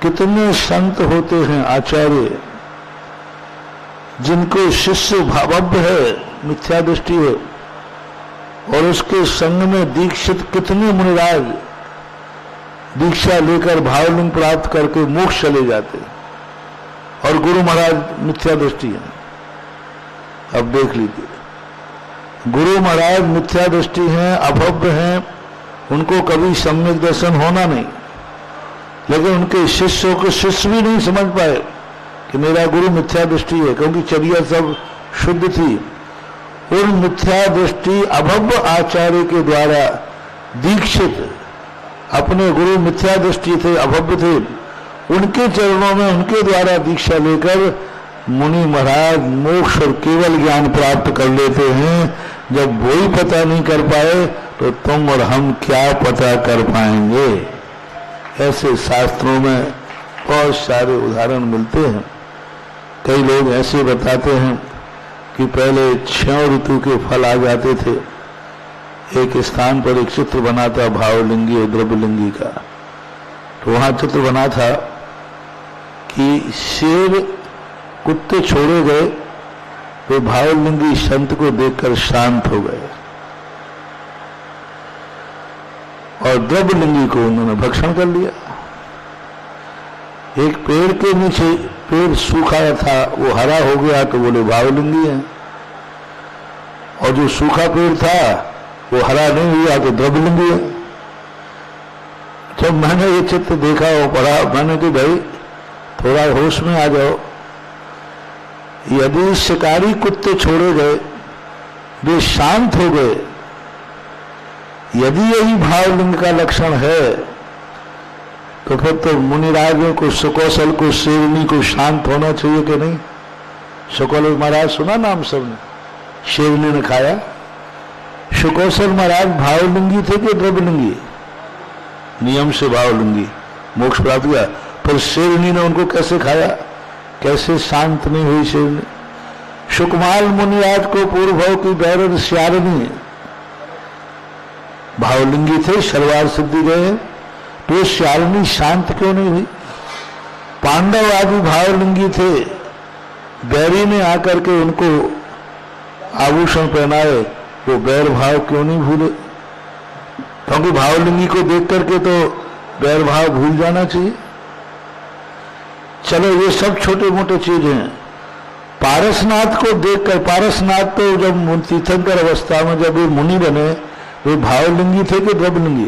कितने संत होते हैं आचार्य जिनको शिष्य भावभ्य है, मिथ्या दृष्टि है, और उसके संग में दीक्षित कितने मुनिराज दीक्षा लेकर भावलिंग प्राप्त करके मोक्ष चले जाते, और गुरु महाराज मिथ्या दृष्टि है। अब देख लीजिए, गुरु महाराज मिथ्या दृष्टि हैं, अभव्य हैं, उनको कभी सम्यक दर्शन होना नहीं, लेकिन उनके शिष्यों को शिष्य भी नहीं समझ पाए कि मेरा गुरु मिथ्या दृष्टि है, क्योंकि चर्या सब शुद्ध थी। उन मिथ्या दृष्टि अभव्य आचार्य के द्वारा दीक्षित, अपने गुरु मिथ्या दृष्टि थे, अभव्य थे, उनके चरणों में उनके द्वारा दीक्षा लेकर मुनि महाराज मोक्ष और केवल ज्ञान प्राप्त कर लेते हैं। जब वही पता नहीं कर पाए तो तुम और हम क्या पता कर पाएंगे। ऐसे शास्त्रों में बहुत सारे उदाहरण मिलते हैं। कई लोग ऐसे बताते हैं कि पहले 6 ऋतु के फल आ जाते थे। एक स्थान पर एक चित्र बना था भावलिंगी और द्रव्यलिंगी का, तो वहां चित्र बना था कि शेर कुत्ते छोड़े गए तो भावलिंगी संत को देखकर शांत हो गए, और द्रव्यलिंगी को उन्होंने भक्षण कर लिया। एक पेड़ के नीचे पेड़ सूखा था, वो हरा हो गया तो बोले भावलिंगी है, और जो सूखा पेड़ था वो हरा नहीं हुआ तो द्रव्यलिंगी है। जब मैंने ये चित्र देखा और पढ़ा, मैंने कि भाई थोड़ा होश में आ जाओ। यदि शिकारी कुत्ते छोड़े गए, वे शांत हो गए, यदि यही भावलिंग का लक्षण है, तो फिर तो मुनिराजों को, सुकौशल को, शेरनी को शांत होना चाहिए कि नहीं। सुकौशल महाराज सुना नाम सबने, शेरनी ने खाया। सुकौशल महाराज भावलिंगी थे कि द्रव्यलिंगी? नियम से भावलिंगी, मोक्ष प्राप्त किया। फिर शेरनी ने उनको कैसे खाया, कैसे शांत नहीं हुई शेरनी? सुकमाल मुनिराज को पूर्व भाव की बैरर श्यारणी भावलिंगी थे, शर्वार सिद्धि गए, तो श्यारणी शांत क्यों नहीं हुई? पांडव आदि भावलिंगी थे, बैरी ने आकर के उनको आभूषण पहनाए, वो बैर भाव क्यों नहीं भूले? क्योंकि भावलिंगी को देख करके तो बैर भाव भूल जाना चाहिए। चलो ये सब छोटे मोटे चीज हैं। पारसनाथ को देखकर, पारसनाथ तो जब तीर्थंकर अवस्था में जब वे मुनि बने, वे भावलिंगी थे कि द्रव्यलिंगी?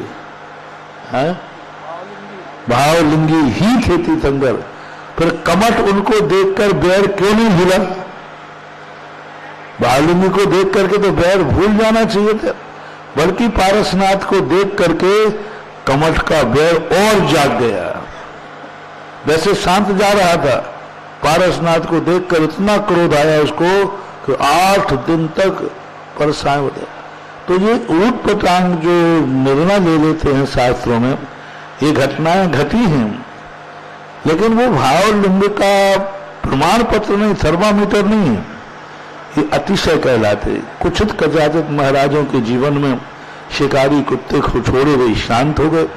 भावलिंगी ही थे तीर्थंकर। फिर कमठ उनको देखकर बैर क्यों नहीं भूला? भावलिंगी को देख करके तो बैर भूल जाना चाहिए था, बल्कि पारसनाथ को देख करके कमठ का बैर और जाग गया। वैसे शांत जा रहा था, पारसनाथ को देखकर इतना क्रोध आया उसको कि 8 दिन तक परेशान हो गया। तो ये ऊट पटांग जो निर्णय ले लेते हैं शास्त्रों में, ये घटनाएं घटी हैं, लेकिन वो भावलिंग का प्रमाण पत्र नहीं, थर्मामीटर नहीं है। ये अतिशय कहलाते। कुछित कदाचित महाराजों के जीवन में शिकारी कुत्ते को छोड़े वे शांत हो गए,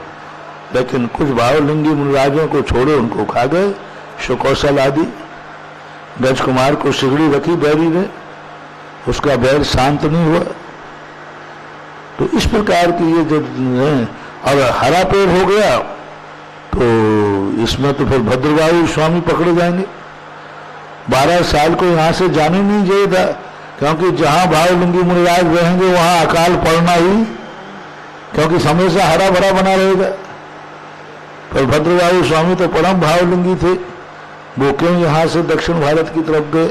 लेकिन कुछ भावलिंगी मुनिराजों को छोड़े उनको खा गए। सुकौशल आदि, गजकुमार को सिगड़ी रखी बैरी ने, उसका बैर शांत नहीं हुआ। तो इस प्रकार की ये जो है, और हरा पेड़ हो गया तो इसमें तो फिर भद्रवायु स्वामी पकड़े जाएंगे। 12 साल को यहां से जाने नहीं चाहिए था, क्योंकि जहां भावलिंगी मुनिराज रहेंगे वहां अकाल पड़ना ही, क्योंकि हमेशा हरा भरा बना रहेगा। पर भद्रवायु स्वामी तो परम भावलिंगी थे, वो क्यों यहां से दक्षिण भारत की तरफ गए?